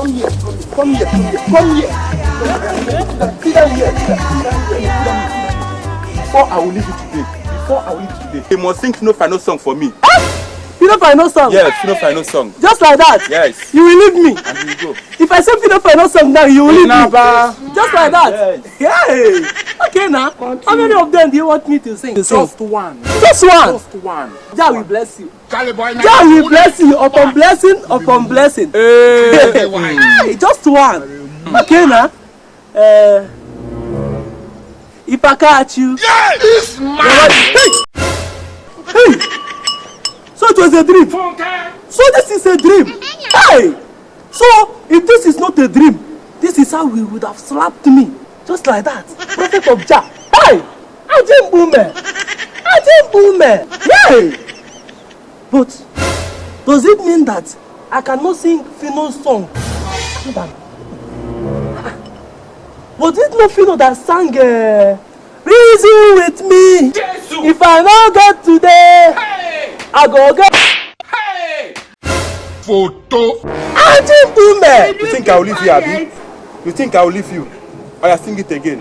Come here. Sit down here. Before I will leave you today. You must sing no final song for me. Fino Final song? Yes, Fino Final song. Just like that? Yes. You will leave me? And you will go. If I say Fino Final song now, you will leave me? Just like that? Yes. Hey! Okay now. How many of them do you want me to sing? Just one. Just one? Just one. Jah will bless you. Charlie boy, Jah will bless you upon blessing upon blessing. Hey, just one. Okay now. If I catch you. this man. Hey! So it was a dream. So this is a dream. Hey! So if this is not a dream, this is how we would have slapped me. Just like that. Prophet of Jah. Hey! Ajimbume! Hey! But does it mean that I cannot sing Fino's song? Was it not Fino that sang Reason with me? If I don't get today, I go get Photo. Ajimbume! You think I will leave you, Abi? You think I will leave you? I sing it again.